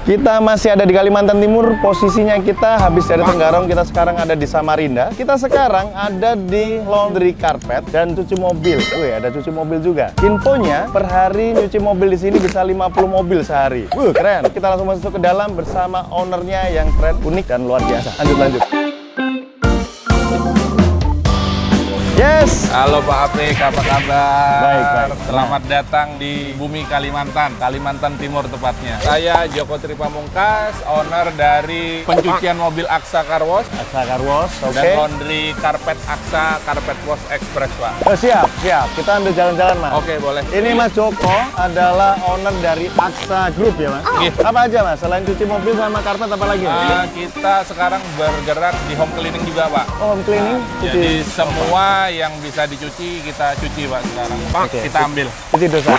Kita masih ada di Kalimantan Timur, posisinya kita habis dari Tenggarong, kita sekarang ada di Samarinda. Kita sekarang ada di laundry carpet dan cuci mobil. Wih, ada cuci mobil juga. Infonya, per hari nyuci mobil di sini bisa 50 mobil sehari. Wih, keren. Kita langsung masuk ke dalam bersama ownernya yang keren, unik, dan luar biasa. Lanjut. Yes. Halo Pak Apik, apa kabar? Baik. Selamat datang di bumi Kalimantan, Kalimantan Timur tepatnya. Saya Joko Tripamungkas, owner dari pencucian mobil Aksa Car Wash Aksa Car Wash, oke. dan laundry karpet Aksa Carpet Wash Express, Pak. Oh, siap. Kita ambil jalan-jalan, Mas. Oke, boleh. Ini Mas Joko adalah owner dari Aksa Group ya, Mas? Gitu. Apa aja, Mas? Selain cuci mobil sama karpet, apa lagi? Kita sekarang bergerak di home cleaning juga, Pak. Oh, home cleaning? Jadi semua yang bisa dicuci, kita cuci, Pak, sekarang. Pak, Oke. kita ambil. Cuci dosa.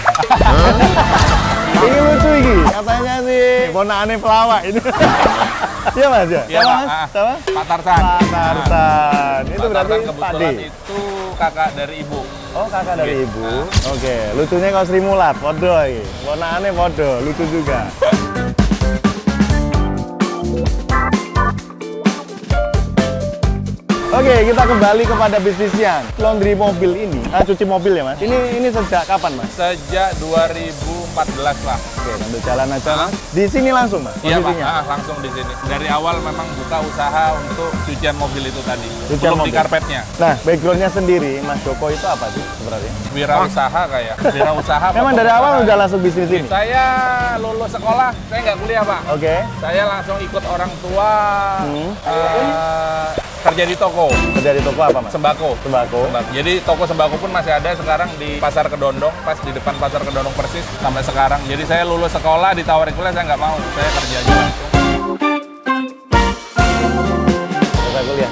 Ini lucu ini. Katanya sih ponakane pelawak ini. Iya, Mas ya? Iya, Sama, Pak. Mas? Sama? Pak Tarsan. Pak Tarsan. Itu Pak berarti Tarsan Pak D. kebetulan itu kakak dari ibu. Oh, kakak dari Oke. ibu. Oke, lucunya kau Sri Mulat, podo iki. Ponakane podo, lucu juga. Oke, kita kembali kepada bisnisnya. Laundry mobil ini, cuci mobil ya, Mas? Ini sejak kapan, Mas? Sejak 2014 lah. Oke, sambil jalan aja, Mas. Di sini langsung, Mas? Iya, Pak. posisinya? Langsung di sini. Dari awal memang buka usaha untuk cucian mobil itu tadi. Cucian Belum di mobil. karpetnya. Nah, backgroundnya sendiri, Mas Joko itu apa sih sebenarnya? Wirausaha kayak. Wirausaha. Memang dari awal udah langsung bisnis ini? Saya lulus sekolah, saya nggak kuliah, Pak. Oke. Saya langsung ikut orang tua kerja di toko. Kerja di toko apa, Mas? Sembako. Sembako. Jadi toko sembako pun masih ada sekarang di Pasar Kedondong, pas di depan Pasar Kedondong persis sampai sekarang. Jadi saya lulus sekolah, ditawarin kuliah, saya nggak mau. Saya kerja aja langsung. Nggak usah kuliah.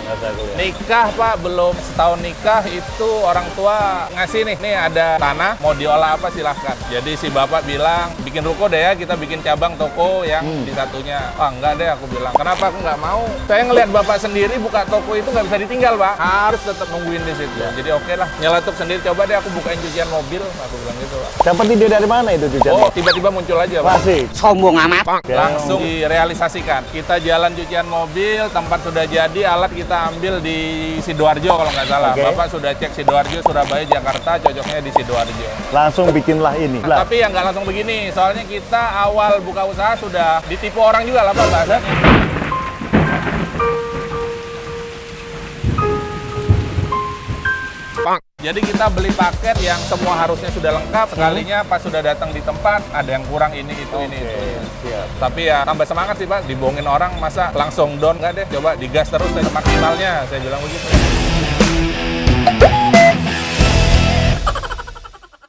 Nikah, Pak, belum setahun nikah itu orang tua ngasih nih ada tanah, mau diolah apa silahkan. Jadi si bapak bilang, bikin ruko deh ya, kita bikin cabang toko yang di satunya. Wah, enggak deh, aku bilang. Kenapa aku nggak mau? Saya ngelihat bapak sendiri buka toko itu nggak bisa ditinggal, Pak. Harus tetap nungguin di situ. Jadi oke lah, nyeletuk sendiri, coba deh aku bukain cucian mobil. Aku bilang gitu, Pak. Dapat ide dari mana itu cucian? Oh, tiba-tiba muncul aja, Pak. Masih. Sombong amat. Langsung direalisasikan. Kita jalan cucian mobil, tempat sudah jadi, alat kita ambil di Sidoarjo kalau nggak salah. Oke. Bapak sudah cek Sidoarjo, Surabaya, Jakarta, cocoknya di Sidoarjo. Langsung bikinlah ini. Nah, tapi yang nggak langsung begini, soalnya kita awal buka usaha sudah ditipu orang juga lah, Pak, bahasanya. Jadi kita beli paket yang semua harusnya sudah lengkap, sekalinya pas sudah datang di tempat ada yang kurang ini itu. Siap. Tapi ya tambah semangat sih, Pak, dibohongin orang masa langsung down nggak deh, coba digas terus deh maksimalnya, saya bilang begitu.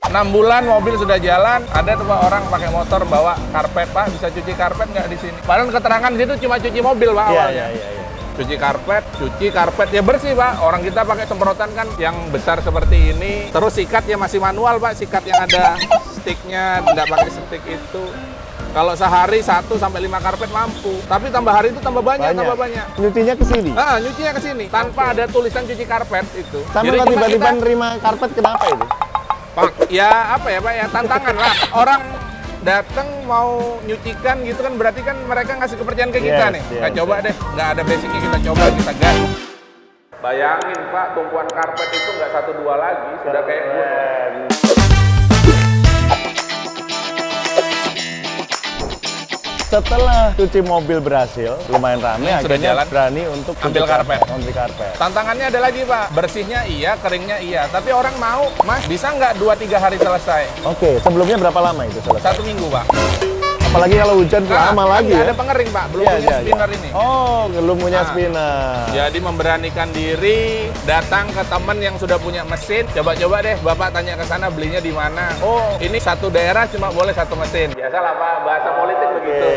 6 bulan mobil sudah jalan, ada tuh Pak orang pakai motor bawa karpet, Pak, bisa cuci karpet nggak di sini? Padahal keterangan di situ cuma cuci mobil, Pak, awalnya. Iya. Cuci karpet ya bersih, Pak. Orang kita pakai semprotan kan yang besar seperti ini. Terus sikat ya masih manual, Pak. Sikat yang ada sticknya, tidak pakai stick itu. Kalau sehari 1 sampai 5 karpet mampu. Tapi tambah hari itu tambah banyak. Nyutinya ke sini. Nyucinya ke sini tanpa ada tulisan cuci karpet itu. Sama Jadi kalau cuma tiba-tiba kita- nerima karpet, kenapa itu? Pak, ya apa ya, Pak, ya tantangan lah. Orang datang mau nyucikan gitu kan, berarti kan mereka ngasih kepercayaan ke kita Yes, nih. yes, Nah, coba deh, nggak ada basicnya, kita coba, kita gas. Bayangin, Pak, tumpuan karpet itu nggak 1-2 lagi, sudah kayak gunung. Setelah cuci mobil berhasil, lumayan rame, Sudah akhirnya jalan. berani untuk Ambil cuci karpet. Ambil karpet. Tantangannya ada lagi, Pak. Bersihnya iya, keringnya iya. Tapi orang mau, Mas, bisa nggak 2-3 hari selesai? Oke, sebelumnya berapa lama itu selesai? 1 minggu, Pak. Apalagi kalau hujan lama lagi nggak ya. ada pengering, Pak. Belum Iya, punya iya, spinner iya. ini. Oh, belum punya Nah. spinner. Jadi memberanikan diri, datang ke teman yang sudah punya mesin, coba-coba deh, Bapak tanya ke sana belinya di mana. Oh, ini satu daerah cuma boleh 1 mesin. Biasalah, Pak, bahasa politik begitu.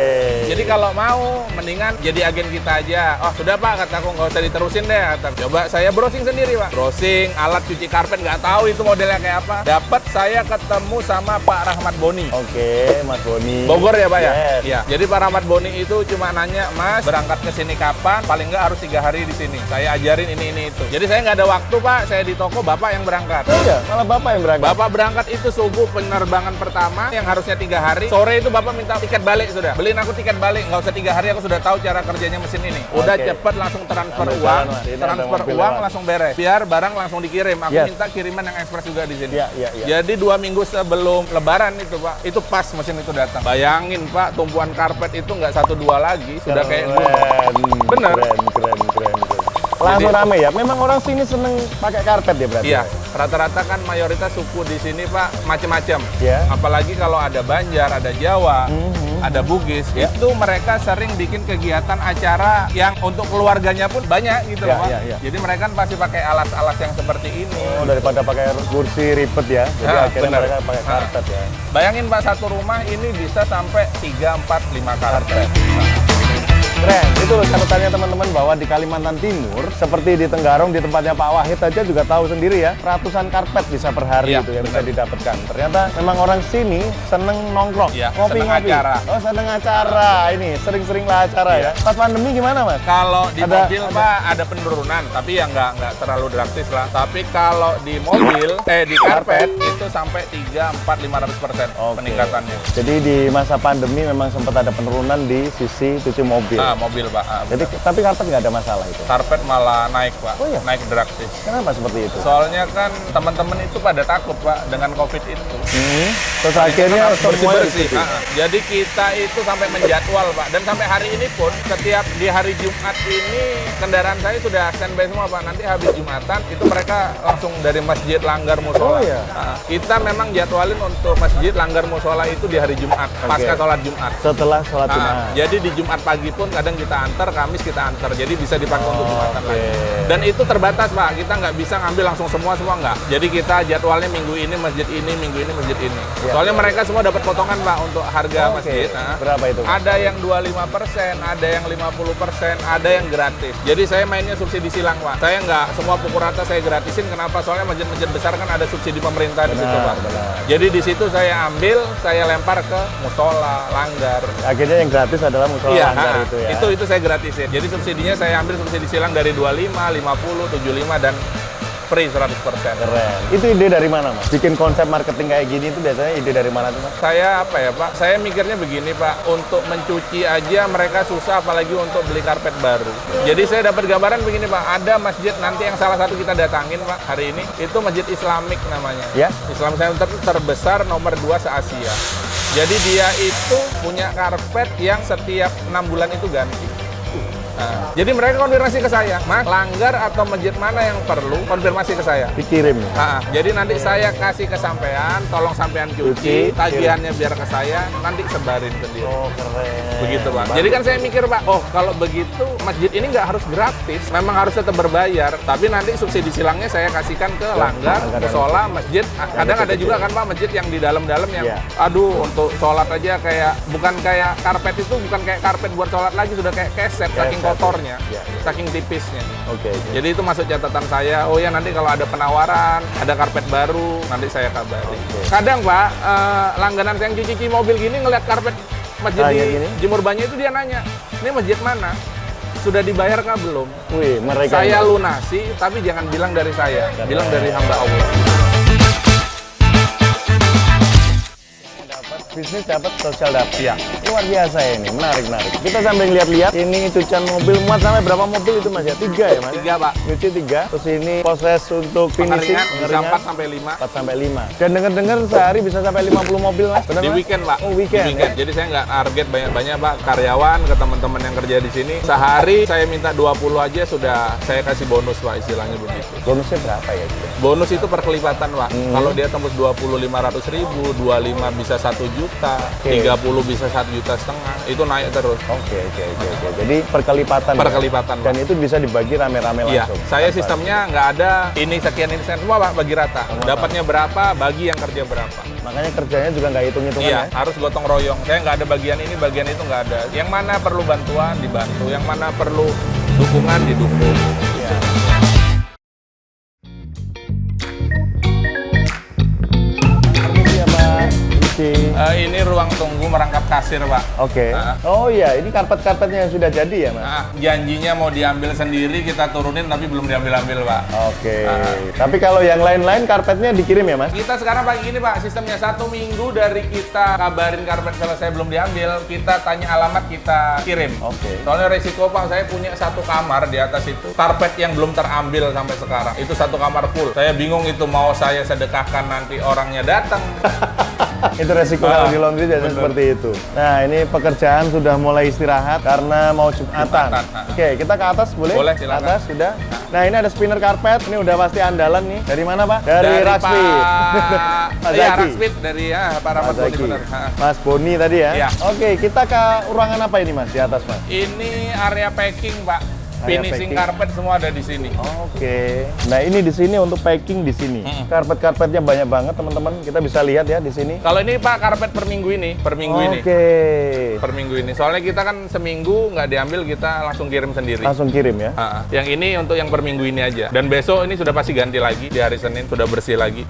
Jadi kalau mau, mendingan jadi agen kita aja. Oh, sudah, Pak, kataku nggak usah diterusin deh. Kata. Coba saya browsing sendiri, Pak. Browsing, alat cuci karpet, nggak tahu itu modelnya kayak apa. Dapat saya ketemu sama Pak Rahmat Boni. Oke, Mas Boni. Bogor ya Pak ya? Yes. Iya. Jadi Pak Rahmat Boni itu cuma nanya, Mas berangkat ke sini kapan? Paling nggak harus 3 hari di sini. Saya ajarin ini itu. Jadi saya nggak ada waktu Pak, saya di toko, Bapak yang berangkat. Oh iya, malah Bapak yang berangkat. Bapak berangkat itu subuh penerbangan pertama yang harusnya 3 hari. Sore itu Bapak minta tiket balik sudah. Beliin aku tiket balik, nggak usah 3 hari, aku sudah tahu cara kerjanya mesin ini. Udah Oke. cepet langsung transfer Ambil uang, jalan, Mas. Ini ada transfer mobil uang lewat. langsung beres. Biar barang langsung dikirim. Aku Yes. minta kiriman yang ekspres juga di sini. Iya, iya, iya. Jadi 2 minggu sebelum Lebaran itu Pak, itu pas mesin itu datang. Bayangin Pak, tumpuan karpet itu nggak 1-2 lagi, sudah kayak gunung. Bener. Keren. Langsung Jadi- rame ya. Memang orang sini seneng pakai karpet ya berarti. Iya, rata-rata kan mayoritas suku di sini Pak macam-macam. Ya. Apalagi kalau ada Banjar, ada Jawa, Mhm. ada Bugis, Ya. itu mereka sering bikin kegiatan acara yang untuk keluarganya pun banyak gitu Ya, loh Pak. ya, ya. Jadi mereka kan pasti pakai alas-alas yang seperti ini. Oh, daripada pakai kursi ribet ya. Jadi Ah, akhirnya benar. mereka pakai Ah. karpet ya. Bayangin Pak, satu rumah ini bisa sampai 3, 4, 5 karpet. Keren. Itu loh catatannya teman-teman bahwa di Kalimantan Timur seperti di Tenggarong di tempatnya Pak Wahid aja juga tahu sendiri ya, ratusan karpet bisa per hari Iya, itu yang bisa benar. didapatkan. Ternyata memang orang sini seneng nongkrong, Iya, ngopi-ngopi. seneng acara. Oh, seneng acara. Ini sering-sering lah acara Iya. ya. Pas pandemi gimana, Mas? Kalau di Ada- mobil Pak ada penurunan, tapi ya nggak terlalu drastis lah. Tapi kalau di mobil, di karpet itu sampai 3, 4, 500% Oke. peningkatannya. Jadi di masa pandemi memang sempat ada penurunan di sisi cuci mobil. Mobil Pak. Jadi tapi karpet nggak ada masalah itu. Karpet malah naik Pak, Oh, iya? naik drastis. Kenapa seperti itu? Soalnya kan teman-teman itu pada takut Pak dengan COVID itu. Terus akhirnya Harus semuanya bersih-bersih. ditutup. Jadi kita itu sampai menjadwal Pak. Dan sampai hari ini pun, setiap di hari Jumat ini kendaraan saya sudah standby semua Pak. Nanti habis Jumatan itu mereka langsung dari Masjid Langgar Oh, Musola. iya? Kita memang jadwalin untuk Masjid Langgar Musola itu di hari Jumat, pasca sholat Jumat. Setelah sholat Jumat. Jadi di Jumat pagi pun kadang kita antar, Kamis kita antar. Jadi bisa dipakai untuk Jumatan oke. lagi. Dan itu terbatas Pak. Kita nggak bisa ngambil langsung semua nggak. Jadi kita jadwalnya minggu ini masjid ini, minggu ini masjid ini. Ya, Soalnya ya. mereka semua dapat potongan Pak untuk harga Oke. masjid. Berapa itu? Ada yang 25%, ada yang 50%, ada yang gratis. Jadi saya mainnya subsidi silang Pak. Saya nggak semua pukul rata saya gratisin. Kenapa? Soalnya masjid-masjid besar kan ada subsidi pemerintah di situ Benar, Pak. benar. Jadi di situ saya ambil, saya lempar ke musola, langgar. Akhirnya yang gratis adalah musola Iya, langgar itu ya. itu saya gratisin. Jadi subsidinya saya ambil subsidi silang dari 25, 50, 75 dan free 100%. Keren. Itu ide dari mana, Mas? Bikin konsep marketing kayak gini itu biasanya ide dari mana tuh, Mas? Saya apa ya Pak? Saya mikirnya begini Pak, untuk mencuci aja mereka susah apalagi untuk beli karpet baru. Jadi saya dapat gambaran begini Pak, ada masjid nanti yang salah satu kita datangin Pak hari ini, itu Masjid Islamik namanya. Ya. Islam Center terbesar nomor 2 se-Asia. Jadi dia itu punya karpet yang setiap 6 bulan itu ganti. Nah, jadi mereka konfirmasi ke saya, Mas, langgar atau masjid mana yang perlu? Konfirmasi ke saya. Dikirim. Jadi nanti saya kasih ke sampean, tolong sampean Cuci, cuci, tagihannya biar ke saya, nanti sebarin sendiri. Oh, keren. Begitu Pak. Jadi kan saya mikir Pak, oh kalau begitu masjid ini nggak harus gratis, memang harus tetap berbayar. Tapi nanti subsidi silangnya saya kasihkan ke langgar, langgar dan musola, masjid. Kadang ada juga kan Pak masjid yang di dalam-dalam yang, Iya. aduh untuk sholat aja kayak bukan kayak karpet itu bukan kayak karpet buat sholat lagi, sudah kayak keset saking Keset. kotornya, Iya, iya. saking tipisnya. Oke. Jadi itu masuk catatan saya. Oh ya nanti kalau ada penawaran, ada karpet baru, nanti saya kabari. Oke. Kadang Pak, langganan saya yang cuci mobil gini ngeliat karpet masjid Kayak di gini? Jemur Banyu itu dia nanya, ini masjid mana? Sudah dibayar kah belum? Wih, mereka Saya lunasi, tapi jangan bilang dari saya, bilang dari hamba Allah. bisnis dapat, sosial dapat. Iya. Luar biasa ya ini, menarik. Kita sambil lihat-lihat ini cucian mobil muat sampai berapa mobil itu Mas ya? 3 ya Mas? 3 Pak. Nyuci 3. Terus ini proses untuk finishing, Pengeringan bisa 4 sampai 5. 4 sampai 5. Dan dengar-dengar sehari bisa sampai 50 mobil Mas. Benar Di Mas? weekend Pak. Oh, weekend, Di weekend. ya? Jadi saya nggak target banyak-banyak Pak karyawan ke teman-teman yang kerja di sini. Sehari saya minta 20 aja sudah saya kasih bonus Pak istilahnya begitu. Bonusnya berapa ya? Gitu? Bonus itu perkelipatan Pak. Kalau dia tembus 20 500.000, 25 bisa 1 juta, Oke. 30 bisa 1,5 juta, itu naik terus. Oke. Jadi perkelipatan. ya? Perkelipatan, Pak. Dan itu bisa dibagi rame-rame Iya, langsung. saya Tanpa- sistemnya nggak ada ini sekian semua Pak, bagi rata. Dapatnya berapa, bagi yang kerja berapa. Makanya kerjanya juga nggak hitung-hitungan Iya, ya? harus gotong royong. Saya nggak ada bagian ini, bagian itu nggak ada. Yang mana perlu bantuan, dibantu. Yang mana perlu dukungan, didukung. Iya. Permisi ya Pak. Permisi. Ini ruang tunggu merangkap kasir, Pak. Oke. Oh iya, ini karpet-karpetnya yang sudah jadi ya, Mas? Janjinya mau diambil sendiri, kita turunin tapi belum diambil-ambil, Pak. Oke. Tapi kalau yang lain-lain karpetnya dikirim ya, Mas? Kita sekarang pagi ini, Pak, sistemnya 1 minggu dari kita kabarin karpet selesai belum diambil, kita tanya alamat, kita kirim. Oke. Soalnya resiko, Pak, saya punya 1 kamar di atas itu, karpet yang belum terambil sampai sekarang. Itu 1 kamar full. Saya bingung itu mau saya sedekahkan nanti orangnya datang. Itu resiko kalau di laundry jadi seperti itu. Nah, ini pekerjaan sudah mulai istirahat karena mau Jumatan. Oke, kita ke atas boleh? Boleh, Ke silakan. atas sudah. Nah, ini ada spinner karpet. Ini udah pasti andalan nih. Dari mana, Pak? Dari Rakspeed. Mas Iya, Zaki. Rakspeed dari Pak Rahmat Mas Boni, Zaki. bener. Mas Boni tadi ya? Iya. Oke, kita ke ruangan apa ini, Mas? Di atas, Mas? Ini area packing, Pak. Area Finishing packing. karpet semua ada di sini. Oke. Nah, ini di sini untuk packing di sini. Karpet-karpetnya banyak banget, teman-teman. Kita bisa lihat ya di sini. Kalau ini, Pak, karpet per minggu ini, Oke. per minggu ini. Soalnya kita kan seminggu nggak diambil, kita langsung kirim sendiri. Langsung kirim ya. Yang ini untuk yang per minggu ini aja. Dan besok ini sudah pasti ganti lagi di hari Senin, sudah bersih lagi.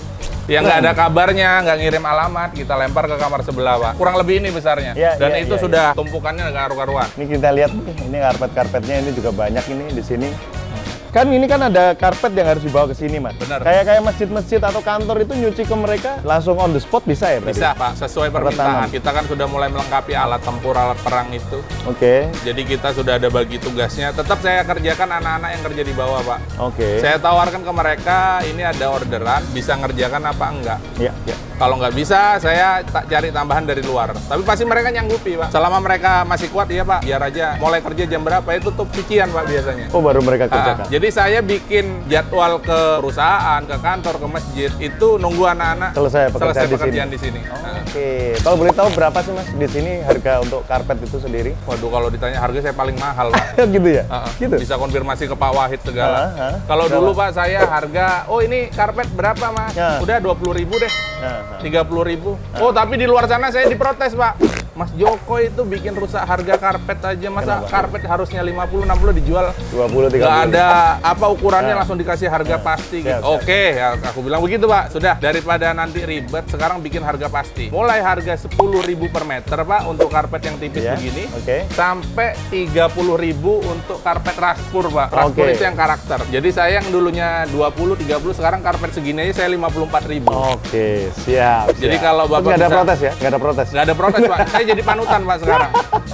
Yang nggak ada kabarnya, nggak ngirim alamat, kita lempar ke kamar sebelah, Pak. Kurang lebih ini besarnya. Iya, Dan iya, itu iya, sudah tumpukannya nggak karu-karuan. Ini kita lihat nih, ini karpet-karpetnya ini juga banyak ini di sini. Kan ini kan ada karpet yang harus dibawa ke sini, Mas. Benar. Kayak masjid-masjid atau kantor itu nyuci ke mereka langsung on the spot bisa ya berarti? Bisa, Pak, sesuai permintaan. Kita kan sudah mulai melengkapi alat tempur, alat perang itu. Oke. Jadi kita sudah ada bagi tugasnya. Tetap saya kerjakan anak-anak yang kerja di bawah, Pak. Oke. Saya tawarkan ke mereka, ini ada orderan, bisa ngerjakan apa enggak. Iya, iya. Kalau nggak bisa, saya tak cari tambahan dari luar. Tapi pasti mereka nyanggupi, Pak. Selama mereka masih kuat, iya, Pak. Biar aja. Mulai kerja jam berapa, itu tutup cucian, Pak, biasanya. Oh, baru mereka kerjakan. Jadi saya bikin jadwal ke perusahaan, ke kantor, ke masjid, itu nunggu anak-anak Selesai pekerjaan pekerjaan di di sini. Oke. Kalau boleh tahu berapa sih, Mas, di sini harga untuk karpet itu sendiri? Waduh, kalau ditanya harga saya paling mahal, Pak. Gitu ya? Gitu. Bisa konfirmasi ke Pak Wahid segala. Kalau Berapa? dulu, Pak, saya harga, oh ini karpet berapa, Mas? Udah 20.000 deh. 30.000. Oh, tapi di luar sana saya diprotes, Pak. Mas Joko itu bikin rusak harga karpet aja. Masa Kenapa? karpet harusnya 50-60 dijual 20-30. nggak ada apa ukurannya, langsung dikasih harga pasti gitu. Siap, siap. Oke, ya, aku bilang begitu, Pak. Sudah, daripada nanti ribet, sekarang bikin harga pasti. Mulai harga 10.000 per meter, Pak, untuk karpet yang tipis Iya, begini. oke. Sampai 30.000 untuk karpet raspur, Pak. Raspur Oke. itu yang karakter. Jadi saya yang dulunya 20-30, sekarang karpet segini aja saya 54.000. Oke, siap. Jadi siap. kalau Bapak Terus nggak ada bisa- protes ya? Nggak ada protes? Nggak ada protes, Pak. Saya jadi panutan, Pak, sekarang.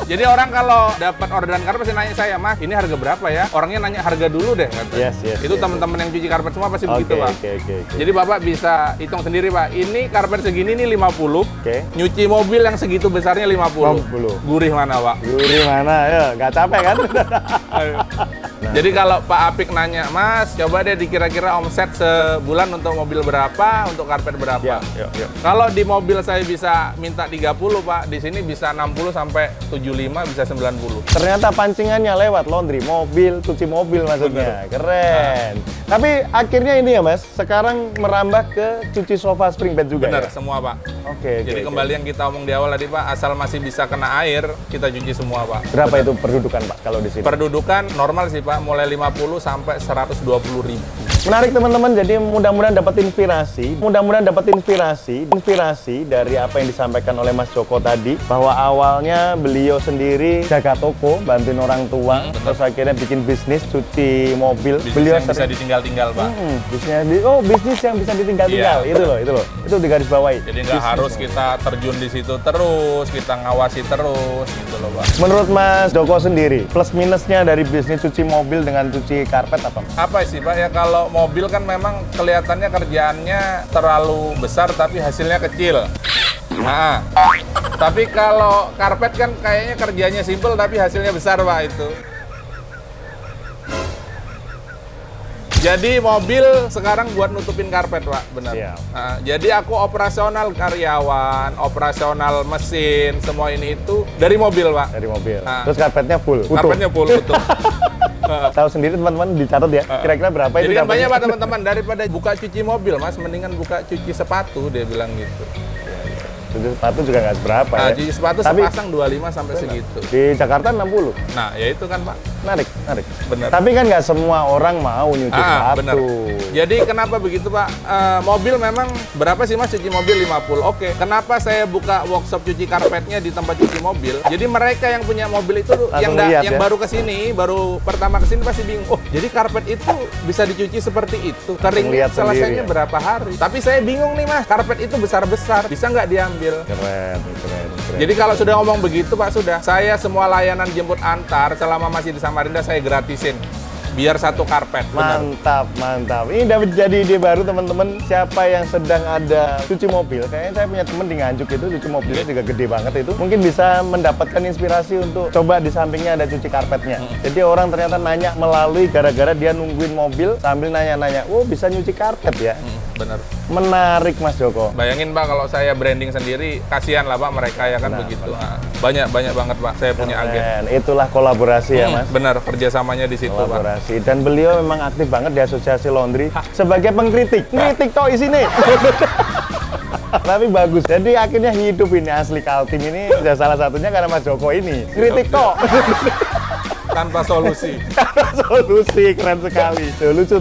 Jadi orang kalau dapat orderan karpet pasti nanya saya, Mas, ini harga berapa ya? Orangnya nanya harga dulu deh, katanya. Yes, Itu yes. teman-teman yang cuci karpet semua pasti begitu, Pak. Oke. Jadi Bapak bisa hitung sendiri, Pak. Ini karpet segini nih 50. Oke. Nyuci mobil yang segitu besarnya 50. 50. Gurih mana, Pak? Gurih mana? Ya, nggak capek kan? Jadi kalau Pak Apik nanya, Mas, coba deh dikira-kira omset sebulan untuk mobil berapa, untuk karpet berapa? Yuk. Kalau di mobil saya bisa minta 30, Pak, di sini bisa 60 sampai 75, bisa 90. Ternyata pancingannya lewat laundry, mobil, cuci mobil maksudnya. Keren. Tapi akhirnya ini ya, Mas, sekarang merambah ke cuci sofa spring bed juga Bener, ya? semua, Pak. Oke. Jadi kembali yang kita omong di awal tadi, Pak, asal masih bisa kena air, kita cuci semua, Pak. Berapa itu perdudukan, Pak, kalau di sini? Perdudukan normal sih, Pak, mulai 50 sampai 120.000. Menarik teman-teman, jadi mudah-mudahan dapat inspirasi. Inspirasi dari apa yang disampaikan oleh Mas Joko tadi, bahwa awalnya beliau sendiri jaga toko, bantuin orang tua, terus akhirnya bikin bisnis cuci mobil. Bisnis Beliau yang bisa ditinggal-tinggal, Pak. bisnis yang bisa ditinggal-tinggal. Iya, Itu loh. Itu digarisbawahi. Jadi nggak harus kita terjun di situ terus, kita ngawasi terus, gitu loh, Pak. Menurut Mas Joko sendiri, plus minusnya dari bisnis cuci mobil dengan cuci karpet apa? Apa sih, Pak, ya kalau mobil kan memang kelihatannya kerjaannya terlalu besar tapi hasilnya kecil. Nah, tapi kalau karpet kan kayaknya kerjanya simpel tapi hasilnya besar, Pak, itu. Jadi mobil sekarang buat nutupin karpet, Pak, benar. Siap. Nah, jadi aku operasional karyawan, operasional mesin, semua ini itu dari mobil, Pak. Dari mobil. Nah. Terus karpetnya full, utuh. Karpetnya full, betul. Tahu sendiri teman-teman, dicatat ya. Kira-kira berapa itu Jadi kan dapatnya? banyak, Pak, teman-teman, daripada buka cuci mobil, Mas, mendingan buka cuci sepatu, dia bilang gitu. Cuci sepatu juga nggak seberapa Nah, ya. cuci sepatu Tapi sepasang 25 sampai segitu. di Jakarta 60. Nah, ya itu kan, Pak. Menarik. Bener. Tapi kan nggak semua orang mau nyuci sepatu. Bener. Jadi kenapa begitu Pak? Mobil memang berapa sih Mas cuci mobil 50? Oke. Kenapa saya buka workshop cuci karpetnya di tempat cuci mobil? Jadi mereka yang punya mobil itu yang lihat, ya? baru kesini, baru pertama kesini pasti bingung. Oh, jadi karpet itu bisa dicuci seperti itu. Keringnya Lihat selesainya sendiri, ya? berapa hari? Tapi saya bingung nih Mas, karpet itu besar-besar, bisa nggak diambil? Keren. Jadi kalau sudah ngomong begitu Pak, sudah. Saya semua layanan jemput antar selama masih di Samarinda saya gratisin. Biar satu karpet. Benar. Mantap. Ini dapat jadi ide baru teman-teman. Siapa yang sedang ada cuci mobil, kayaknya saya punya teman di Nganjuk itu cuci mobilnya juga gede banget itu. Mungkin bisa mendapatkan inspirasi untuk coba di sampingnya ada cuci karpetnya. Jadi orang ternyata nanya melalui gara-gara dia nungguin mobil sambil nanya-nanya, oh bisa nyuci karpet ya? Benar. Menarik Mas Joko. Bayangin Pak kalau saya branding sendiri, kasihan lah Pak mereka ya kan begitu. Nah, banyak banget Pak, saya punya agen. Keren. Itulah kolaborasi ya Mas. Benar, kerjasamanya di situ Pak. Kolaborasi. Dan beliau memang aktif banget di Asosiasi Laundry sebagai pengkritik. Kritik toh isinya. Tapi bagus. Jadi akhirnya hidup ini asli Kaltim ini ya salah satunya karena Mas Joko ini. Kritik toh. Tanpa solusi. Solusi keren sekali. Tuh, lucu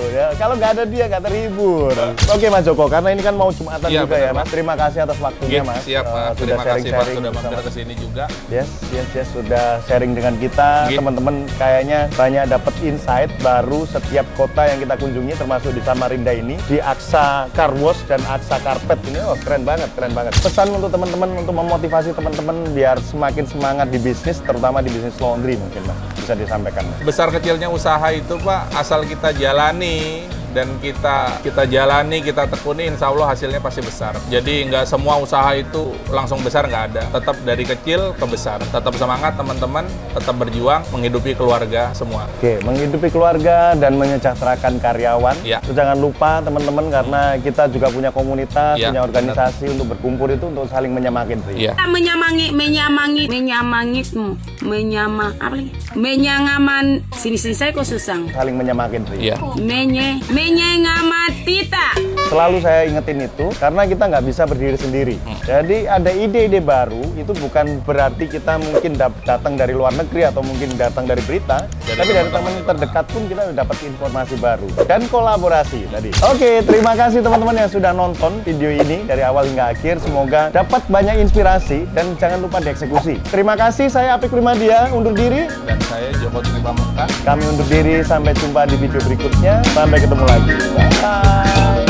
ya. Kalau nggak ada dia nggak terhibur. Oke Mas Joko, karena ini kan mau Jumatan Iya, juga benar, ya Mas. Mas. Terima kasih atas waktunya Mas. Siap Pak. Sudah Terima kasih Pak sharing-sharing sudah mampir bersama. ke sini juga. Yes, sudah sharing dengan kita. Gitu. Teman-teman kayaknya banyak dapat insight baru setiap kota yang kita kunjungi, termasuk di Samarinda ini, di Aksa Car Wash dan Aksa Karpet ini. Oh, keren banget. Pesan untuk teman-teman, untuk memotivasi teman-teman biar semakin semangat di bisnis, terutama di bisnis laundry mungkin Mas, bisa disampaikan Mas. Besar kecilnya usaha itu Pak, asal kita jalani dan kita jalani, kita tekuni, insya Allah hasilnya pasti besar. Jadi nggak semua usaha itu langsung besar, nggak ada. Tetap dari kecil ke besar. Tetap semangat teman-teman, tetap berjuang, menghidupi keluarga semua. Oke, menghidupi keluarga dan menyejahterakan karyawan. Ya. Terus jangan lupa teman-teman karena kita juga punya komunitas, Ya, punya organisasi untuk berkumpul itu untuk saling menyemakin. Iya. Menyangaman sini saya kok susah. Saling menyemakin. Iya. Menyengamatita. Selalu saya ingetin itu karena kita nggak bisa berdiri sendiri. Jadi ada ide-ide baru itu bukan berarti kita mungkin datang dari luar negeri atau mungkin datang dari berita, tapi dari teman terdekat pun kita dapat informasi baru dan kolaborasi tadi. Oke, terima kasih teman-teman yang sudah nonton video ini dari awal hingga akhir. Semoga dapat banyak inspirasi dan jangan lupa dieksekusi. Terima kasih, saya Apik Primadia undur diri. Dan saya Joko Tinggi Pamungkas. Kami undur diri, sampai jumpa di video berikutnya. Sampai ketemu lagi. Bye.